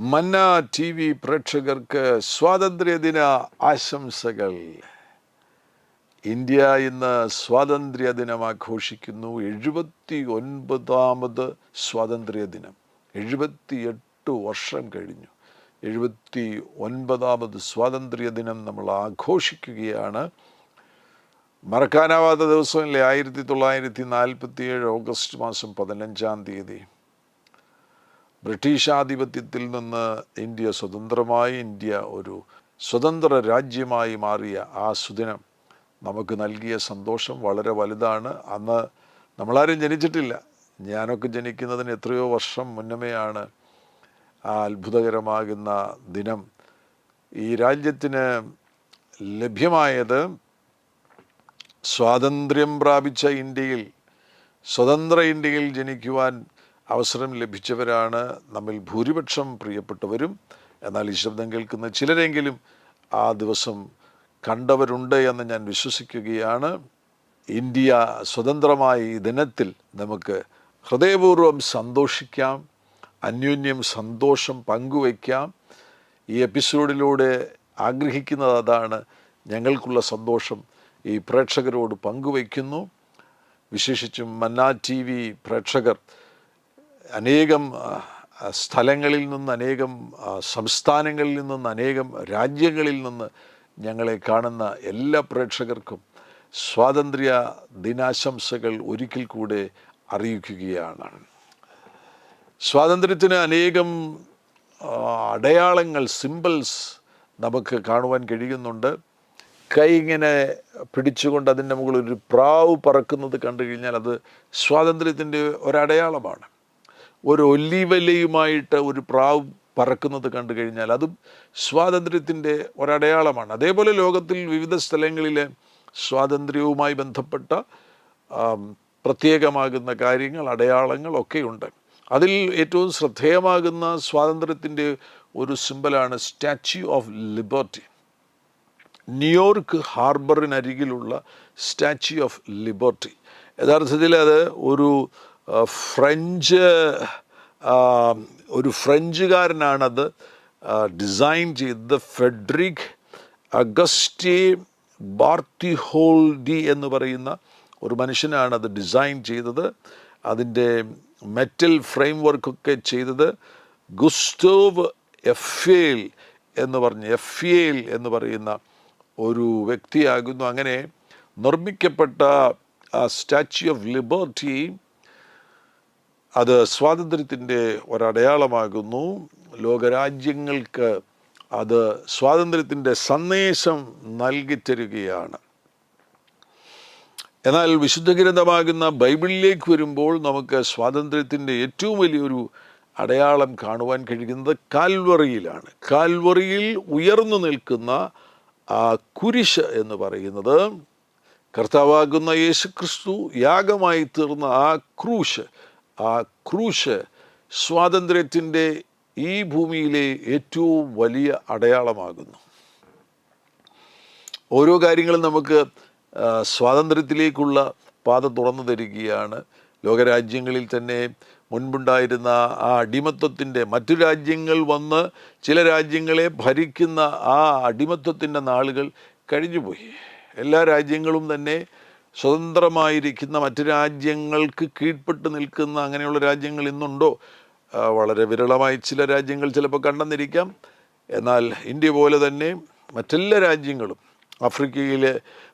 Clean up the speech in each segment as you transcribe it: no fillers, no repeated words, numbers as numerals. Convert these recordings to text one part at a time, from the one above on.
മന്ന T V പ്രേക്ഷകർക്ക് സ്വാതന്ത്ര്യദിന ആശംസകൾ. ഇന്ത്യ ഇന്ന് സ്വാതന്ത്ര്യദിനം ആഘോഷിക്കുന്നു. 79ാമത് സ്വാതന്ത്ര്യദിനം. 78 വർഷം കഴിഞ്ഞു. 79ാമത് സ്വാതന്ത്ര്യദിനം നമ്മൾ ആഘോഷിക്കുകയാണ്. മറക്കാനാവാത്ത ദിവസമല്ലേ 1947 ഓഗസ്റ്റ് മാസം 15-ാം തീയതി ബ്രിട്ടീഷ് ആധിപത്യത്തിൽ നിന്ന് ഇന്ത്യ സ്വതന്ത്രമായി, ഇന്ത്യ ഒരു സ്വതന്ത്ര രാജ്യമായി മാറിയ ആ സുദിനം നമുക്ക് നൽകിയ സന്തോഷം വളരെ വലുതാണ്. അന്ന് നമ്മളാരും ജനിച്ചിട്ടില്ല. ഞാനൊക്കെ ജനിക്കുന്നതിന് എത്രയോ വർഷം മുന്നമേയാണ് ആ അത്ഭുതകരമാകുന്ന ദിനം ഈ രാജ്യത്തിന് ലഭ്യമായത്. സ്വാതന്ത്ര്യം പ്രാപിച്ച ഇന്ത്യയിൽ, സ്വതന്ത്ര ഇന്ത്യയിൽ ജനിക്കുവാൻ അവസരം ലഭിച്ചവരാണ് നമ്മിൽ ഭൂരിപക്ഷം പ്രിയപ്പെട്ടവരും. എന്നാൽ ഈ ശബ്ദം കേൾക്കുന്ന ചിലരെങ്കിലും ആ ദിവസം കണ്ടവരുണ്ട് എന്ന് ഞാൻ വിശ്വസിക്കുകയാണ്. ഇന്ത്യ സ്വതന്ത്രമായ ഈ ദിനത്തിൽ നമുക്ക് ഹൃദയപൂർവ്വം സന്തോഷിക്കാം, അന്യോന്യം സന്തോഷം പങ്കുവയ്ക്കാം. ഈ എപ്പിസോഡിലൂടെ ആഗ്രഹിക്കുന്നത് അതാണ്. ഞങ്ങൾക്കുള്ള സന്തോഷം ഈ പ്രേക്ഷകരോട് പങ്കുവയ്ക്കുന്നു. വിശേഷിച്ചും മന്ന ടി വി പ്രേക്ഷകർ അനേകം സ്ഥലങ്ങളിൽ നിന്ന്, അനേകം സംസ്ഥാനങ്ങളിൽ നിന്ന്, അനേകം രാജ്യങ്ങളിൽ നിന്ന് ഞങ്ങളെ കാണുന്ന എല്ലാ പ്രേക്ഷകർക്കും സ്വാതന്ത്ര്യ ദിനാശംസകൾ ഒരിക്കൽ കൂടെ അറിയിക്കുകയാണ്. സ്വാതന്ത്ര്യത്തിന് അനേകം അടയാളങ്ങൾ, സിംബൽസ് നമുക്ക് കാണുവാൻ കഴിയുന്നുണ്ട്. കൈ ഇങ്ങനെ പിടിച്ചുകൊണ്ട് അതിൻ്റെ മുകളിൽ ഒരു പ്രാവ് പറക്കുന്നത് കണ്ടു കഴിഞ്ഞാൽ അത് സ്വാതന്ത്ര്യത്തിൻ്റെ ഒരടയാളമാണ്. ഒരു ഒല്ലിവലയുമായിട്ട് ഒരു പ്രാവ് പറക്കുന്നത് കണ്ടു കഴിഞ്ഞാൽ അതും സ്വാതന്ത്ര്യത്തിൻ്റെ ഒരടയാളമാണ്. അതേപോലെ ലോകത്തിൽ വിവിധ സ്ഥലങ്ങളിലെ സ്വാതന്ത്ര്യവുമായി ബന്ധപ്പെട്ട പ്രത്യേകമാകുന്ന കാര്യങ്ങൾ, അടയാളങ്ങൾ ഒക്കെയുണ്ട്. അതിൽ ഏറ്റവും ശ്രദ്ധേയമാകുന്ന സ്വാതന്ത്ര്യത്തിൻ്റെ ഒരു സിംബലാണ് സ്റ്റാച്യു ഓഫ് ലിബർട്ടി. ന്യൂയോർക്ക് ഹാർബറിനരികിലുള്ള സ്റ്റാച്യു ഓഫ് ലിബർട്ടി. യഥാർത്ഥത്തിൽ അത് ഒരു ഫ്രഞ്ചുകാരനാണത് ഡിസൈൻ ചെയ്തത്. ഫെഡറിക് അഗസ്റ്റേ ബാർത്തിഹോൾഡി എന്ന് പറയുന്ന ഒരു മനുഷ്യനാണ് അത് ഡിസൈൻ ചെയ്തത്. അതിൻ്റെ മെറ്റൽ ഫ്രെയിം വർക്കൊക്കെ ചെയ്തത് ഗുസ്തോവ് എഫേൽ എന്ന് പറയുന്ന ഒരു വ്യക്തിയാകുന്നു. അങ്ങനെ നിർമ്മിക്കപ്പെട്ട സ്റ്റാച്യു ഓഫ് ലിബർട്ടി അത് സ്വാതന്ത്ര്യത്തിൻ്റെ ഒരടയാളമാകുന്നു. ലോകരാജ്യങ്ങൾക്ക് അത് സ്വാതന്ത്ര്യത്തിൻ്റെ സന്ദേശം നൽകിത്തരികയാണ്. എന്നാൽ വിശുദ്ധ ഗ്രന്ഥമാകുന്ന ബൈബിളിലേക്ക് വരുമ്പോൾ നമുക്ക് സ്വാതന്ത്ര്യത്തിൻ്റെ ഏറ്റവും വലിയൊരു അടയാളം കാണുവാൻ കഴിയുന്നത് കാൽവറിയിലാണ്. കാൽവറിയിൽ ഉയർന്നു നിൽക്കുന്ന ആ കുരിശ് എന്ന് പറയുന്നത് കർത്താവാകുന്ന യേശുക്രിസ്തു യാഗമായി തീർന്ന ആ ക്രൂശ് സ്വാതന്ത്ര്യത്തിൻ്റെ ഈ ഭൂമിയിലെ ഏറ്റവും വലിയ അടയാളമാകുന്നു. ഓരോ കാര്യങ്ങളും നമുക്ക് സ്വാതന്ത്ര്യത്തിലേക്കുള്ള പാത തുറന്നു തരികയാണ്. ലോകരാജ്യങ്ങളിൽ തന്നെ മുൻപുണ്ടായിരുന്ന ആ അടിമത്വത്തിൻ്റെ, മറ്റു രാജ്യങ്ങൾ വന്ന് ചില രാജ്യങ്ങളെ ഭരിക്കുന്ന ആ അടിമത്വത്തിൻ്റെ നാളുകൾ കഴിഞ്ഞുപോയി. എല്ലാ രാജ്യങ്ങളും തന്നെ സ്വതന്ത്രമായിരിക്കുന്ന, മറ്റു രാജ്യങ്ങൾക്ക് കീഴ്പ്പെട്ട് നിൽക്കുന്ന അങ്ങനെയുള്ള രാജ്യങ്ങൾ ഇന്നുണ്ടോ? വളരെ വിരളമായി ചില രാജ്യങ്ങൾ ചിലപ്പോൾ കണ്ടെന്നിരിക്കാം. എന്നാൽ ഇന്ത്യ പോലെ തന്നെ മറ്റെല്ലാ രാജ്യങ്ങളും, ആഫ്രിക്കയിൽ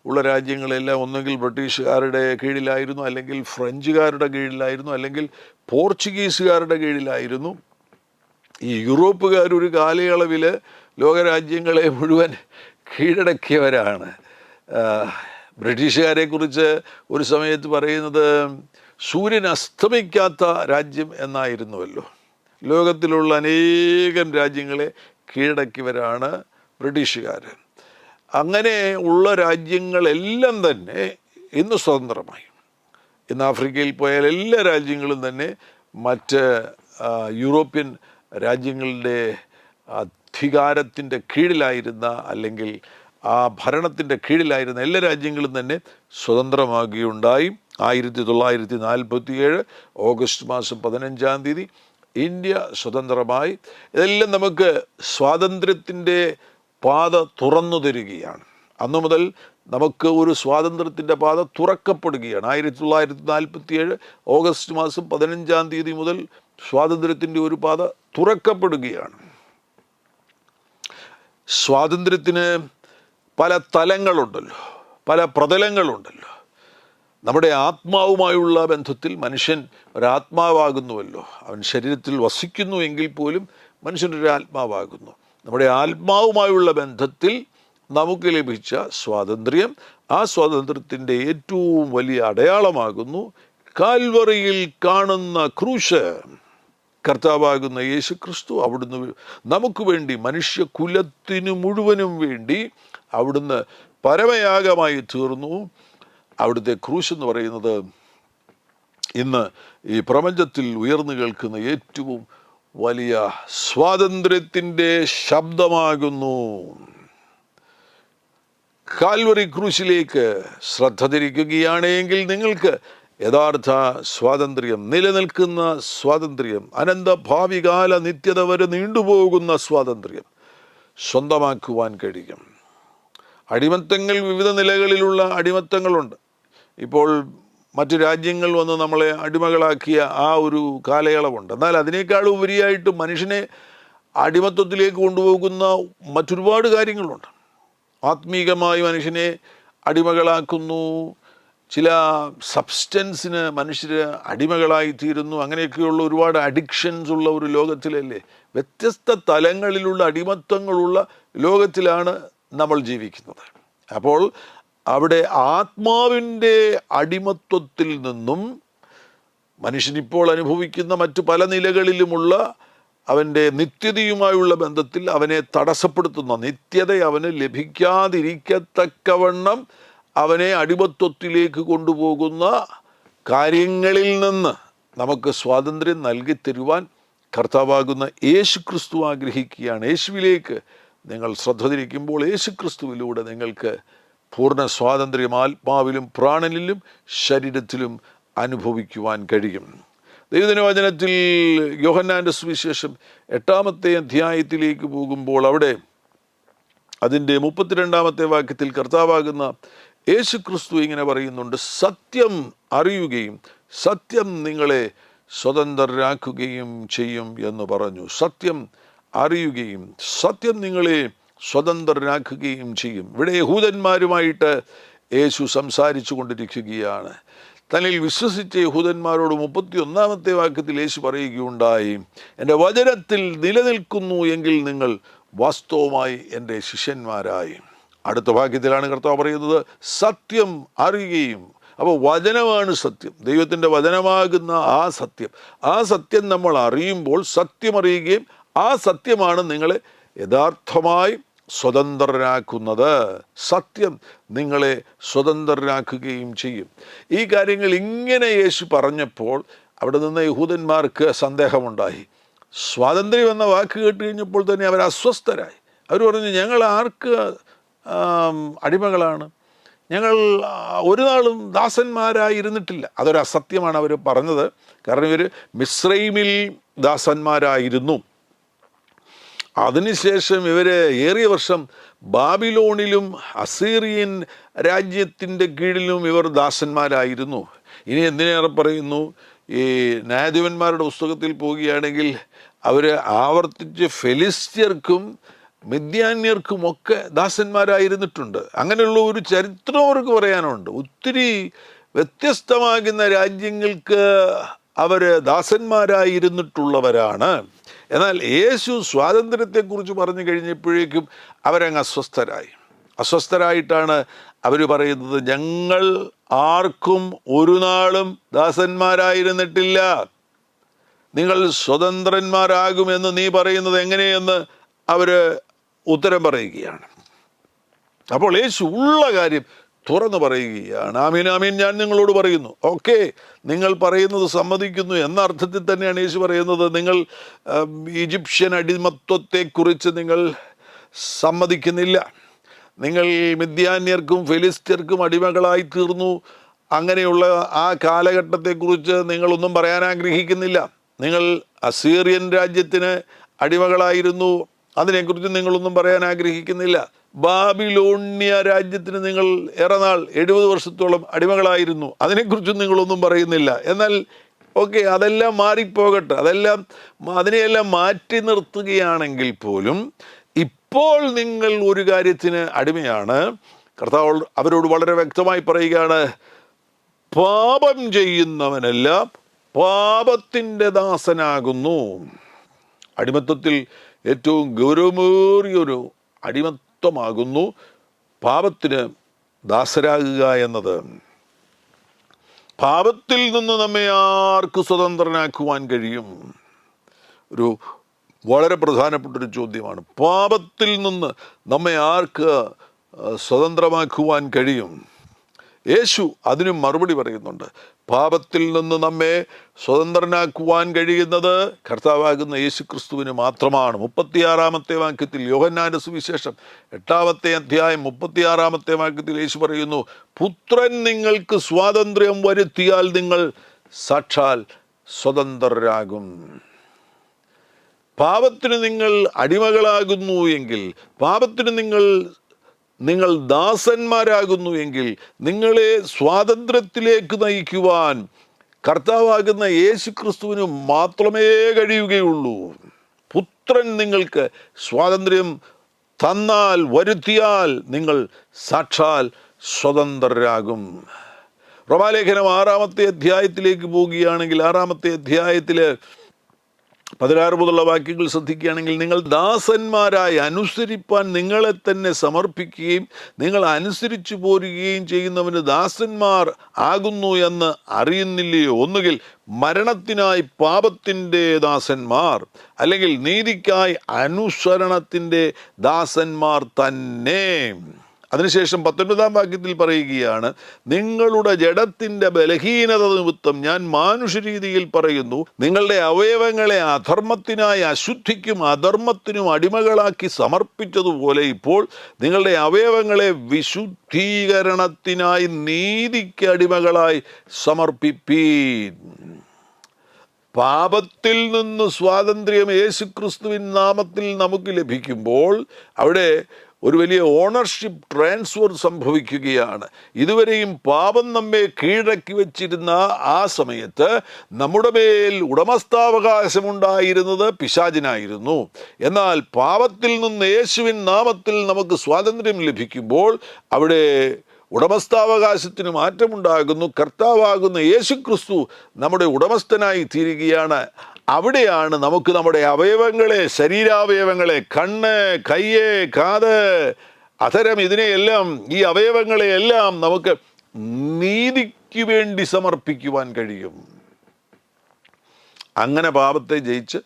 ഉള്ള രാജ്യങ്ങളെല്ലാം ഒന്നുകിൽ ബ്രിട്ടീഷുകാരുടെ കീഴിലായിരുന്നു, അല്ലെങ്കിൽ ഫ്രഞ്ചുകാരുടെ കീഴിലായിരുന്നു, അല്ലെങ്കിൽ പോർച്ചുഗീസുകാരുടെ കീഴിലായിരുന്നു. ഈ യൂറോപ്പുകാരൊരു കാലയളവിൽ ലോകരാജ്യങ്ങളെ മുഴുവൻ കീഴടക്കിയവരാണ്. ബ്രിട്ടീഷുകാരെക്കുറിച്ച് ഒരു സമയത്ത് പറയുന്നത് സൂര്യൻ അസ്തമിക്കാത്ത രാജ്യം എന്നായിരുന്നുവല്ലോ. ലോകത്തിലുള്ള അനേകം രാജ്യങ്ങളെ കീഴടക്കിയവരാണ് ബ്രിട്ടീഷുകാർ. അങ്ങനെ ഉള്ള രാജ്യങ്ങളെല്ലാം തന്നെ ഇന്ന് സ്വതന്ത്രമായി. ഇന്ന് ആഫ്രിക്കയിൽ പോയാൽ എല്ലാ രാജ്യങ്ങളും തന്നെ മറ്റ് യൂറോപ്യൻ രാജ്യങ്ങളുടെ അധികാരത്തിൻ്റെ കീഴിലായിരുന്ന, അല്ലെങ്കിൽ ആ ഭരണത്തിൻ്റെ കീഴിലായിരുന്ന എല്ലാ രാജ്യങ്ങളും തന്നെ സ്വതന്ത്രമാകുകയുണ്ടായി. 1947 ഓഗസ്റ്റ് മാസം 15-ാം തീയതി ഇന്ത്യ സ്വതന്ത്രമായി. ഇതെല്ലാം നമുക്ക് സ്വാതന്ത്ര്യത്തിൻ്റെ പാത തുറന്നു തരികയാണ്. അന്നു മുതൽ നമുക്ക് ഒരു സ്വാതന്ത്ര്യത്തിൻ്റെ പാത തുറക്കപ്പെടുകയാണ്. 1947 ഓഗസ്റ്റ് മാസം 15-ാം തീയതി മുതൽ സ്വാതന്ത്ര്യത്തിൻ്റെ ഒരു പാത തുറക്കപ്പെടുകയാണ്. സ്വാതന്ത്ര്യത്തിന് പല തലങ്ങളുണ്ടല്ലോ, പല പ്രതലങ്ങളുണ്ടല്ലോ. നമ്മുടെ ആത്മാവുമായുള്ള ബന്ധത്തിൽ മനുഷ്യൻ ഒരാത്മാവാകുന്നുവല്ലോ. അവൻ ശരീരത്തിൽ വസിക്കുന്നു എങ്കിൽ പോലും മനുഷ്യനൊരു ആത്മാവാകുന്നു. നമ്മുടെ ആത്മാവുമായുള്ള ബന്ധത്തിൽ നമുക്ക് ലഭിച്ച സ്വാതന്ത്ര്യം, ആ സ്വാതന്ത്ര്യത്തിൻ്റെ ഏറ്റവും വലിയ അടയാളമാകുന്നു കാൽവറിയിൽ കാണുന്ന ക്രൂശ്. കർത്താവാകുന്ന യേശു ക്രിസ്തു അവിടുന്ന് നമുക്ക് വേണ്ടി, മനുഷ്യകുലത്തിനു മുഴുവനും വേണ്ടി അവിടുന്ന് പരമയാഗമായി തീർന്നു. അവിടുത്തെ ക്രൂശ് എന്ന് പറയുന്നത് ഇന്ന് ഈ പ്രപഞ്ചത്തിൽ ഉയർന്നു കേൾക്കുന്ന ഏറ്റവും വലിയ സ്വാതന്ത്ര്യത്തിൻ്റെ ശബ്ദമാകുന്നു. കാൽവറി ക്രൂശിലേക്ക് ശ്രദ്ധ തിരിക്കുകയാണെങ്കിൽ നിങ്ങൾക്ക് യഥാർത്ഥ സ്വാതന്ത്ര്യം, നിലനിൽക്കുന്ന സ്വാതന്ത്ര്യം, അനന്ത ഭാവികാല നിത്യത വരെ നീണ്ടുപോകുന്ന സ്വാതന്ത്ര്യം സ്വന്തമാക്കുവാൻ കഴിയും. അടിമത്തങ്ങൾ, വിവിധ നിലകളിലുള്ള അടിമത്തങ്ങളുണ്ട്. ഇപ്പോൾ മറ്റു രാജ്യങ്ങൾ വന്ന് നമ്മളെ അടിമകളാക്കിയ ആ ഒരു കാലയളവുണ്ട്. എന്നാൽ അതിനേക്കാൾ ഉപരിയായിട്ട് മനുഷ്യനെ അടിമത്വത്തിലേക്ക് കൊണ്ടുപോകുന്ന മറ്റൊരുപാട് കാര്യങ്ങളുണ്ട്. ആത്മീകമായി മനുഷ്യനെ അടിമകളാക്കുന്നു. ചില സബ്സ്റ്റൻസിന് മനുഷ്യർ അടിമകളായിത്തീരുന്നു. അങ്ങനെയൊക്കെയുള്ള ഒരുപാട് അഡിക്ഷൻസ് ഉള്ള ഒരു ലോകത്തിലല്ലേ, വ്യത്യസ്ത തലങ്ങളിലുള്ള അടിമത്തങ്ങളുള്ള ലോകത്തിലാണ് നമ്മൾ ജീവിക്കുന്നത്. അപ്പോൾ അവിടെ ആത്മാവിൻ്റെ അടിമത്വത്തിൽ നിന്നും മനുഷ്യനിപ്പോൾ അനുഭവിക്കുന്ന മറ്റു പല നിലകളിലുമുള്ള അവൻ്റെ നിത്യതയുമായുള്ള ബന്ധത്തിൽ അവനെ തടസ്സപ്പെടുത്തുന്ന, നിത്യത അവന് ലഭിക്കാതിരിക്കത്തക്കവണ്ണം അവനെ അടിമത്വത്തിലേക്ക് കൊണ്ടുപോകുന്ന കാര്യങ്ങളിൽ നിന്ന് നമുക്ക് സ്വാതന്ത്ര്യം നൽകി തരുവാൻ കർത്താവാകുന്ന യേശു ക്രിസ്തു ആഗ്രഹിക്കുകയാണ്. യേശുവിലേക്ക് നിങ്ങൾ ശ്രദ്ധ തിരിക്കുമ്പോൾ യേശു ക്രിസ്തുവിലൂടെ നിങ്ങൾക്ക് പൂർണ്ണ സ്വാതന്ത്ര്യം ആത്മാവിലും പ്രാണനിലും ശരീരത്തിലും അനുഭവിക്കുവാൻ കഴിയും. ദൈവവചനത്തിൽ യോഹന്നാൻ്റെ സുവിശേഷം 8-ാമത്തെ അധ്യായത്തിലേക്ക് പോകുമ്പോൾ അവിടെ അതിൻ്റെ 32-ാമത്തെ വാക്യത്തിൽ കർത്താവാകുന്ന യേശു ക്രിസ്തു ഇങ്ങനെ പറയുന്നുണ്ട്: സത്യം അറിയുകയും സത്യം നിങ്ങളെ സ്വതന്ത്രരാക്കുകയും ചെയ്യും എന്ന് പറഞ്ഞു. സത്യം അറിയുകയും സത്യം നിങ്ങളെ സ്വതന്ത്രരാക്കുകയും ചെയ്യും. ഇവിടെ യഹൂദന്മാരുമായിട്ട് യേശു സംസാരിച്ചു കൊണ്ടിരിക്കുകയാണ്. തന്നിൽ വിശ്വസിച്ച യഹൂദന്മാരോട് 31-ാമത്തെ വാക്യത്തിൽ യേശു പറയുകയുണ്ടായി: എൻ്റെ വചനത്തിൽ നിലനിൽക്കുന്നു എങ്കിൽ നിങ്ങൾ വാസ്തവമായി എൻ്റെ ശിഷ്യന്മാരായി. അടുത്ത വാക്യത്തിലാണ് കർത്താവ് പറയുന്നത് സത്യം അറിയുകയും. അപ്പോൾ വചനമാണ് സത്യം, ദൈവത്തിൻ്റെ വചനമാകുന്ന ആ സത്യം നമ്മൾ അറിയുമ്പോൾ സത്യം അറിയുകയും ആ സത്യമാണ് നിങ്ങളെ യഥാർത്ഥമായി സ്വതന്ത്രരാക്കുന്നത്. സത്യം നിങ്ങളെ സ്വതന്ത്രരാക്കുകയും ചെയ്യും. ഈ കാര്യങ്ങൾ ഇങ്ങനെ യേശു പറഞ്ഞപ്പോൾ അവിടെ നിന്ന് യഹൂദന്മാർക്ക് സന്ദേഹമുണ്ടായി. സ്വാതന്ത്ര്യം എന്ന വാക്ക് കേട്ട് കഴിഞ്ഞപ്പോൾ തന്നെ അവർ അസ്വസ്ഥരായി. അവർ പറഞ്ഞു, ഞങ്ങൾ ആർക്ക് അടിമകളാണ്? ഞങ്ങൾ ഒരു നാളും ദാസന്മാരായിരുന്നിട്ടില്ല. അതൊരു അസത്യമാണ് അവർ പറഞ്ഞത്. കാരണം ഇവർ മിസ്രൈമിൽ ദാസന്മാരായിരുന്നു. അതിനുശേഷം ഇവർ ഏറിയ വർഷം ബാബിലോണിലും അസീറിയൻ രാജ്യത്തിൻ്റെ കീഴിലും ഇവർ ദാസന്മാരായിരുന്നു. ഇനി എന്തിനേറെ പറയുന്നു, ഈ ന്യായാധിപന്മാരുടെ പുസ്തകത്തിൽ പോവുകയാണെങ്കിൽ അവർ ആവർത്തിച്ച് ഫെലിസ്ത്യർക്കും മിദ്യാന്യർക്കുമൊക്കെ ദാസന്മാരായിരുന്നിട്ടുണ്ട്. അങ്ങനെയുള്ള ഒരു ചരിത്രം അവർക്ക് പറയാനുണ്ട്. ഒത്തിരി വ്യത്യസ്തമാകുന്ന രാജ്യങ്ങൾക്ക് അവർ ദാസന്മാരായിരുന്നിട്ടുള്ളവരാണ്. എന്നാൽ യേശു സ്വാതന്ത്ര്യത്തെക്കുറിച്ച് പറഞ്ഞു കഴിഞ്ഞപ്പോഴേക്കും അവരങ്ങ് അസ്വസ്ഥരായിട്ടാണ് അവർ പറയുന്നത്, ഞങ്ങൾ ആർക്കും ഒരു നാളും ദാസന്മാരായിരുന്നിട്ടില്ല. നിങ്ങൾ സ്വതന്ത്രന്മാരാകുമെന്ന് നീ പറയുന്നത് എങ്ങനെയെന്ന് അവർ ഉത്തരം പറയുകയാണ്. അപ്പോൾ യേശു ഉള്ള കാര്യം തുറന്നു പറയുകയാണ്. ആമീൻ ആമീൻ, ഞാൻ നിങ്ങളോട് പറയുന്നു. ഓക്കെ, നിങ്ങൾ പറയുന്നത് സമ്മതിക്കുന്നു എന്ന അർത്ഥത്തിൽ തന്നെയാണ് യേശു പറയുന്നത്. നിങ്ങൾ ഈജിപ്ഷ്യൻ അടിമത്വത്തെക്കുറിച്ച് നിങ്ങൾ സമ്മതിക്കുന്നില്ല. നിങ്ങൾ മിദ്യാന്യർക്കും ഫെലിസ്ത്യർക്കും അടിമകളായി തീർന്നു. അങ്ങനെയുള്ള ആ കാലഘട്ടത്തെക്കുറിച്ച് നിങ്ങളൊന്നും പറയാൻ ആഗ്രഹിക്കുന്നില്ല. നിങ്ങൾ അസീറിയൻ രാജ്യത്തിന് അടിമകളായിരുന്നു, അതിനെക്കുറിച്ച് നിങ്ങളൊന്നും പറയാൻ ആഗ്രഹിക്കുന്നില്ല. ബാബിലോണ്യ രാജ്യത്തിന് നിങ്ങൾ ഏറെ നാൾ 70 വർഷത്തോളം അടിമകളായിരുന്നു, അതിനെക്കുറിച്ചും നിങ്ങളൊന്നും പറയുന്നില്ല. എന്നാൽ ഓക്കെ, അതെല്ലാം മാറിപ്പോകട്ടെ, അതിനെയെല്ലാം മാറ്റി നിർത്തുകയാണെങ്കിൽ പോലും ഇപ്പോൾ നിങ്ങൾ ഒരു കാര്യത്തിന് അടിമയാണ്. കർത്താവ് അവരോട് വളരെ വ്യക്തമായി പറയുകയാണ്, പാപം ചെയ്യുന്നവനെല്ലാം പാപത്തിൻ്റെ ദാസനാകുന്നു. അടിമത്തത്തിൽ ഏറ്റവും ഗൗരവമേറിയൊരു അടിമത്തമാകുന്നു പാപത്തിന് ദാസരാകുക എന്നത്. പാപത്തിൽ നിന്ന് നമ്മെ ആർക്ക് സ്വതന്ത്രനാക്കുവാൻ കഴിയും? ഒരു വളരെ പ്രധാനപ്പെട്ടൊരു ചോദ്യമാണ്. പാപത്തിൽ നിന്ന് നമ്മെ ആർക്ക് സ്വതന്ത്രമാക്കുവാൻ കഴിയും? യേശു അതിനും മറുപടി പറയുന്നുണ്ട്. പാപത്തിൽ നിന്ന് നമ്മെ സ്വതന്ത്രനാക്കുവാൻ കഴിയുന്നത് കർത്താവാകുന്ന യേശു ക്രിസ്തുവിന് മാത്രമാണ്. 36-ാമത്തെ വാക്യത്തിൽ, യോഹന്നാന്റെ സുവിശേഷം 8-ാമത്തെ അധ്യായം 36-ാമത്തെ വാക്യത്തിൽ യേശു പറയുന്നു, പുത്രൻ നിങ്ങൾക്ക് സ്വാതന്ത്ര്യം വരുത്തിയാൽ നിങ്ങൾ സാക്ഷാൽ സ്വതന്ത്രരാകും. പാപത്തിന് നിങ്ങൾ അടിമകളാകുന്നു എങ്കിൽ, പാപത്തിന് നിങ്ങൾ ദാസന്മാരാകുന്നു എങ്കിൽ, നിങ്ങളെ സ്വാതന്ത്ര്യത്തിലേക്ക് നയിക്കുവാൻ കർത്താവാകുന്ന യേശു ക്രിസ്തുവിന് മാത്രമേ കഴിയുകയുള്ളൂ. പുത്രൻ നിങ്ങൾക്ക് സ്വാതന്ത്ര്യം തന്നാൽ, വരുത്തിയാൽ നിങ്ങൾ സാക്ഷാൽ സ്വതന്ത്രരാകും. റോമാലേഖനം 6-ാമത്തെ അധ്യായത്തിലേക്ക് പോവുകയാണെങ്കിൽ, 6-ാമത്തെ അധ്യായത്തിൽ 16 മുതലുള്ള വാക്യങ്ങൾ ശ്രദ്ധിക്കുകയാണെങ്കിൽ, നിങ്ങൾ ദാസന്മാരായി അനുസരിപ്പാൻ നിങ്ങളെ തന്നെ സമർപ്പിക്കുകയും നിങ്ങൾ അനുസരിച്ചു പോരുകയും ചെയ്യുന്നവന് ദാസന്മാർ ആകുന്നു എന്ന് അറിയുന്നില്ലയോ? ഒന്നുകിൽ മരണത്തിനായി പാപത്തിൻ്റെ ദാസന്മാർ, അല്ലെങ്കിൽ നീതിക്കായി അനുസരണത്തിൻ്റെ ദാസന്മാർ തന്നെ. അതിനുശേഷം 19-ാം വാക്യത്തിൽ പറയുകയാണ്, നിങ്ങളുടെ ജഡത്തിൻ്റെ ബലഹീനത നിമിത്തം ഞാൻ മാനുഷരീതിയിൽ പറയുന്നു, നിങ്ങളുടെ അവയവങ്ങളെ അധർമ്മത്തിനായി അശുദ്ധിക്കും അധർമ്മത്തിനും അടിമകളാക്കി സമർപ്പിച്ചതുപോലെ ഇപ്പോൾ നിങ്ങളുടെ അവയവങ്ങളെ വിശുദ്ധീകരണത്തിനായി നീതിക്ക് അടിമകളായി സമർപ്പിപ്പീൻ. പാപത്തിൽ നിന്ന് സ്വാതന്ത്ര്യം യേശുക്രിസ്തുവിൻ നാമത്തിൽ നമുക്ക് ലഭിക്കുമ്പോൾ അവിടെ ഒരു വലിയ ഓണർഷിപ്പ് ട്രാൻസ്ഫർ സംഭവിക്കുകയാണ്. ഇതുവരെയും പാപം നമ്മെ കീഴടക്കി വച്ചിരുന്ന ആ സമയത്ത് നമ്മുടെ മേൽ ഉടമസ്ഥാവകാശമുണ്ടായിരുന്നത് പിശാചിനായിരുന്നു. എന്നാൽ പാപത്തിൽ നിന്ന് യേശുവിൻ നാമത്തിൽ നമുക്ക് സ്വാതന്ത്ര്യം ലഭിക്കുമ്പോൾ അവിടെ ഉടമസ്ഥാവകാശത്തിന് മാറ്റമുണ്ടാകുന്നു. കർത്താവാകുന്ന യേശുക്രിസ്തു നമ്മുടെ ഉടമസ്ഥനായി തീരുകയാണ്. അവിടെയാണ് നമുക്ക് നമ്മുടെ അവയവങ്ങളെ, ശരീരാവയവങ്ങളെ, കണ്ണ്, കയ്യ്, കാത്, അധരം, ഇതിനെയെല്ലാം, ഈ അവയവങ്ങളെയെല്ലാം നമുക്ക് നീതിക്ക് വേണ്ടി സമർപ്പിക്കുവാൻ കഴിയും. അങ്ങനെ പാപത്തെ ജയിച്ച്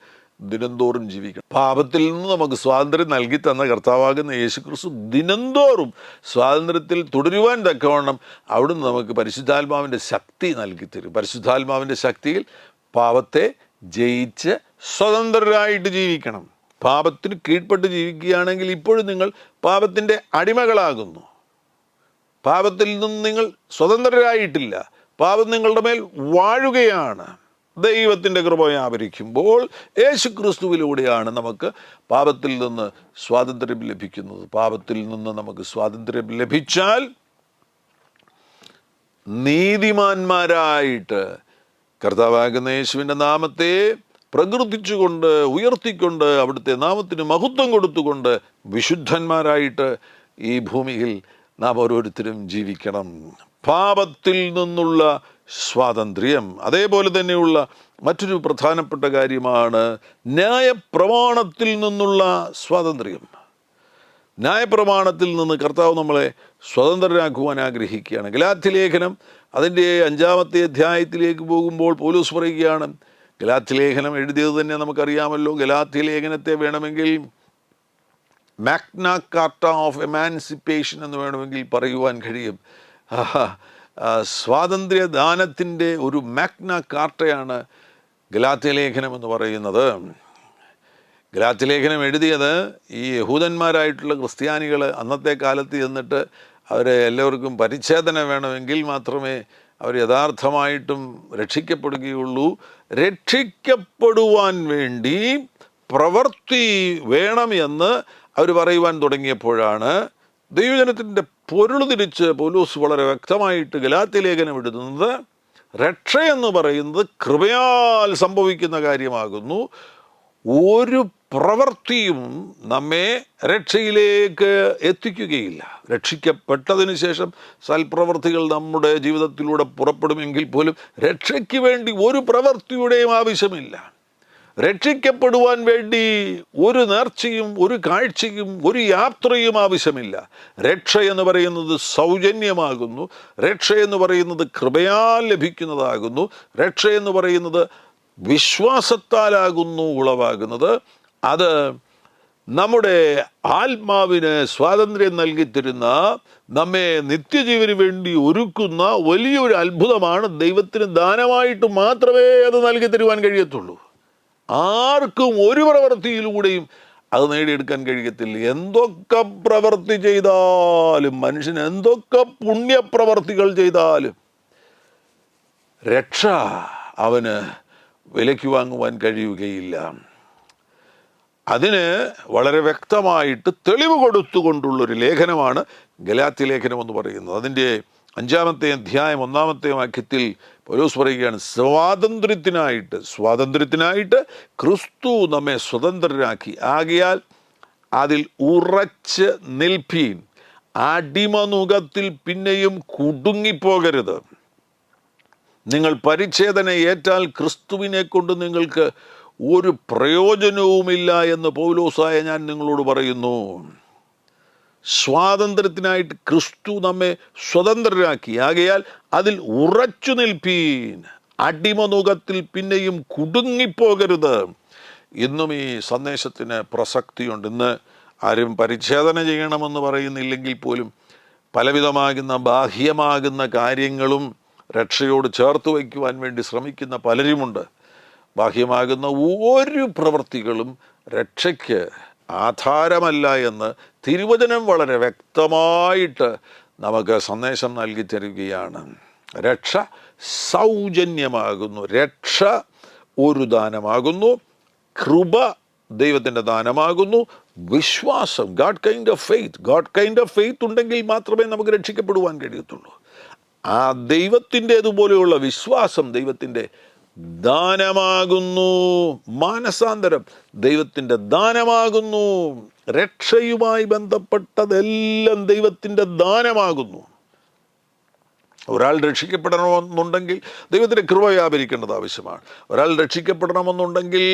ദിനംതോറും ജീവിക്കണം. പാപത്തിൽ നിന്ന് നമുക്ക് സ്വാതന്ത്ര്യം നൽകി തന്ന കർത്താവാകുന്ന യേശുക്രിസ്തു ദിനംതോറും സ്വാതന്ത്ര്യത്തിൽ തുടരുവാൻ തക്കവണ്ണം അവിടുന്ന് നമുക്ക് പരിശുദ്ധാത്മാവിൻ്റെ ശക്തി നൽകി തരും. പരിശുദ്ധാത്മാവിൻ്റെ ശക്തിയിൽ പാപത്തെ ജയിച്ച് സ്വതന്ത്രരായിട്ട് ജീവിക്കണം. പാപത്തിന് കീഴ്പ്പെട്ട് ജീവിക്കുകയാണെങ്കിൽ ഇപ്പോഴും നിങ്ങൾ പാപത്തിൻ്റെ അടിമകളാകുന്നു. പാപത്തിൽ നിന്ന് നിങ്ങൾ സ്വതന്ത്രരായിട്ടില്ല. പാപം നിങ്ങളുടെ മേൽ വാഴുകയാണ്. ദൈവത്തിൻ്റെ കൃപ വ്യാപരിക്കുമ്പോൾ യേശുക്രിസ്തുവിലൂടെയാണ് നമുക്ക് പാപത്തിൽ നിന്ന് സ്വാതന്ത്ര്യം ലഭിക്കുന്നത്. പാപത്തിൽ നിന്ന് നമുക്ക് സ്വാതന്ത്ര്യം ലഭിച്ചാൽ നീതിമാന്മാരായിട്ട് കർത്താവാകുന്ന യേശുവിൻ്റെ നാമത്തെ പ്രകീർത്തിച്ചുകൊണ്ട്, ഉയർത്തിക്കൊണ്ട്, അവിടുത്തെ നാമത്തിന് മഹത്വം കൊടുത്തുകൊണ്ട് വിശുദ്ധന്മാരായിട്ട് ഈ ഭൂമിയിൽ നാം ഓരോരുത്തരും ജീവിക്കണം. പാപത്തിൽ നിന്നുള്ള സ്വാതന്ത്ര്യം. അതേപോലെ തന്നെയുള്ള മറ്റൊരു പ്രധാനപ്പെട്ട കാര്യമാണ് ന്യായപ്രമാണത്തിൽ നിന്നുള്ള സ്വാതന്ത്ര്യം. ന്യായപ്രമാണത്തിൽ നിന്ന് കർത്താവ് നമ്മളെ സ്വതന്ത്രരാക്കുവാൻ ആഗ്രഹിക്കുകയാണ്. ഗലാത്യലേഖനം അതിൻ്റെ 5-ാമത്തെ അധ്യായത്തിലേക്ക് പോകുമ്പോൾ പൗലോസ് പറയുകയാണ്, ഗലാത്യലേഖനം എഴുതിയത് തന്നെ നമുക്കറിയാമല്ലോ. ഗലാത്യലേഖനത്തെ വേണമെങ്കിൽ മാഗ്ന കാർട്ട ഓഫ് എമാൻസിപ്പേഷൻ എന്ന് വേണമെങ്കിൽ പറയുവാൻ കഴിയും. സ്വാതന്ത്ര്യദാനത്തിൻ്റെ ഒരു മാഗ്ന കാർട്ടയാണ് ഗലാത്യലേഖനം എന്ന് പറയുന്നത്. ഗലാത്യലേഖനം എഴുതിയത് ഈ യഹൂദന്മാരായിട്ടുള്ള ക്രിസ്ത്യാനികൾ അന്നത്തെ കാലത്ത് ചെന്നിട്ട് അവരെ എല്ലാവർക്കും പരിച്ഛേദന വേണമെങ്കിൽ മാത്രമേ അവർ യഥാർത്ഥമായിട്ടും രക്ഷിക്കപ്പെടുകയുള്ളൂ. രക്ഷിക്കപ്പെടുവാൻ വേണ്ടി പ്രവൃത്തി വേണമെന്ന് അവർ പറയുവാൻ തുടങ്ങിയപ്പോഴാണ് ദൈവജനത്തിൻ്റെ പൊരുൾ തിരിച്ച് പൗലോസ് വളരെ വ്യക്തമായിട്ട് ഗലാത്യ ലേഖനം എഴുതുന്നത്. രക്ഷയെന്ന് പറയുന്നത് കൃപയാൽ സംഭവിക്കുന്ന കാര്യമാകുന്നു. ഒരു പ്രവൃത്തിയും നമ്മെ രക്ഷയിലേക്ക് എത്തിക്കുകയില്ല. രക്ഷിക്കപ്പെട്ടതിന് ശേഷം സൽപ്രവൃത്തികൾ നമ്മുടെ ജീവിതത്തിലൂടെ പുറപ്പെടുമെങ്കിൽ പോലും രക്ഷയ്ക്ക് വേണ്ടി ഒരു പ്രവൃത്തിയുടെയും ആവശ്യമില്ല. രക്ഷിക്കപ്പെടുവാൻ വേണ്ടി ഒരു നേർച്ചയും ഒരു കാഴ്ചയും ഒരു യാത്രയും ആവശ്യമില്ല. രക്ഷ എന്ന് പറയുന്നത് സൗജന്യമാകുന്നു. രക്ഷ എന്ന് പറയുന്നത് കൃപയാൽ ലഭിക്കുന്നതാകുന്നു. രക്ഷ എന്ന് പറയുന്നത് വിശ്വാസത്താലാകുന്നു ഉളവാകുന്നത്. അത് നമ്മുടെ ആത്മാവിന് സ്വാതന്ത്ര്യം നൽകിത്തരുന്ന, നമ്മെ നിത്യജീവന് വേണ്ടി ഒരുക്കുന്ന വലിയൊരു അത്ഭുതമാണ്. ദൈവത്തിന് ദാനമായിട്ട് മാത്രമേ അത് നൽകി തരുവാൻ കഴിയത്തുള്ളൂ. ആർക്കും ഒരു പ്രവൃത്തിയിലൂടെയും അത് നേടിയെടുക്കാൻ കഴിയത്തില്ല. എന്തൊക്കെ പ്രവൃത്തി ചെയ്താലും, മനുഷ്യൻ എന്തൊക്കെ പുണ്യപ്രവർത്തികൾ ചെയ്താലും രക്ഷ അവന് വിലയ്ക്ക് വാങ്ങുവാൻ കഴിയുകയില്ല. അതിന് വളരെ വ്യക്തമായിട്ട് തെളിവ് കൊടുത്തുകൊണ്ടുള്ളൊരു ലേഖനമാണ് ഗലാത്യ ലേഖനം എന്ന് പറയുന്നത്. അതിൻ്റെ 5-ാമത്തെ അധ്യായം 1-ാമത്തെ വാക്യത്തിൽ പൗലോസ് പറയുകയാണ്, സ്വാതന്ത്ര്യത്തിനായിട്ട് ക്രിസ്തു നമ്മെ സ്വതന്ത്രരാക്കി. ആകയാൽ അതിൽ ഉറച്ച് നിൽപ്പീൻ. അടിമനുഖത്തിൽ പിന്നെയും കുടുങ്ങിപ്പോകരുത്. നിങ്ങൾ പരിച്ഛേദന ഏറ്റാൽ ക്രിസ്തുവിനെ കൊണ്ട് നിങ്ങൾക്ക് ഒരു പ്രയോജനവുമില്ല എന്ന് പൗലോസായ ഞാൻ നിങ്ങളോട് പറയുന്നു. സ്വാതന്ത്ര്യത്തിനായിട്ട് ക്രിസ്തു നമ്മെ സ്വതന്ത്രരാക്കി. ആകയാൽ അതിൽ ഉറച്ചു നിൽപ്പീൻ. അടിമനുഖത്തിൽ പിന്നെയും കുടുങ്ങിപ്പോകരുത്. ഇന്നും ഈ സന്ദേശത്തിന് പ്രസക്തിയുണ്ട്. ഇന്ന് ആരും പരിച്ഛേദന ചെയ്യണമെന്ന് പറയുന്നില്ലെങ്കിൽ പോലും പലവിധമാകുന്ന ബാഹ്യമാകുന്ന കാര്യങ്ങളും രക്ഷയോട് ചേർത്ത് വയ്ക്കുവാൻ വേണ്ടി ശ്രമിക്കുന്ന പലരുമുണ്ട്. ബാഹ്യമാകുന്ന ഒരു പ്രവൃത്തികളും രക്ഷയ്ക്ക് ആധാരമല്ല എന്ന് തിരുവചനം വളരെ വ്യക്തമായിട്ട് നമുക്ക് സന്ദേശം നൽകി തരികയാണ്. രക്ഷ സൗജന്യമാകുന്നു. രക്ഷ ഒരു ദാനമാകുന്നു. കൃപ ദൈവത്തിൻ്റെ ദാനമാകുന്നു. വിശ്വാസം, ഗാഡ് കൈൻഡ് ഓഫ് ഫെയ്ത്ത് ഉണ്ടെങ്കിൽ മാത്രമേ നമുക്ക് രക്ഷിക്കപ്പെടുവാൻ കഴിയത്തുള്ളൂ. ആ ദൈവത്തിൻ്റേതുപോലെയുള്ള വിശ്വാസം ദൈവത്തിൻ്റെ ദാനമാകുന്നു. മാനസാന്തരം ദൈവത്തിൻ്റെ ദാനമാകുന്നു. രക്ഷയുമായി ബന്ധപ്പെട്ടതെല്ലാം ദൈവത്തിൻ്റെ ദാനമാകുന്നു. ഒരാൾ രക്ഷിക്കപ്പെടണമെന്നുണ്ടെങ്കിൽ ദൈവത്തിൻ്റെ കൃപ വ്യാപരിക്കേണ്ടത് ആവശ്യമാണ്. ഒരാൾ രക്ഷിക്കപ്പെടണമെന്നുണ്ടെങ്കിൽ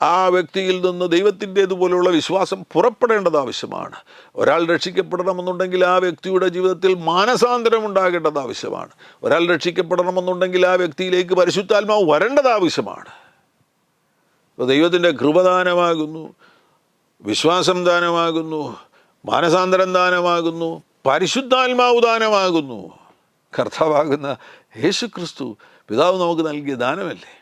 ആ വ്യക്തിയിൽ നിന്ന് ദൈവത്തിൻ്റേതുപോലെയുള്ള വിശ്വാസം പുറപ്പെടേണ്ടത് ആവശ്യമാണ്. ഒരാൾ രക്ഷിക്കപ്പെടണമെന്നുണ്ടെങ്കിൽ ആ വ്യക്തിയുടെ ജീവിതത്തിൽ മാനസാന്തരം ഉണ്ടാകേണ്ടത് ആവശ്യമാണ്. ഒരാൾ രക്ഷിക്കപ്പെടണമെന്നുണ്ടെങ്കിൽ ആ വ്യക്തിയിലേക്ക് പരിശുദ്ധാത്മാവ് വരേണ്ടത് ആവശ്യമാണ്. അപ്പോൾ ദൈവത്തിൻ്റെ കൃപദാനമാകുന്നു, വിശ്വാസം ദാനമാകുന്നു, മാനസാന്തരം ദാനമാകുന്നു, പരിശുദ്ധാത്മാവ് ദാനമാകുന്നു. കർത്താവാകുന്ന യേശു ക്രിസ്തു പിതാവ് നമുക്ക് നൽകിയ ദാനമല്ലേ.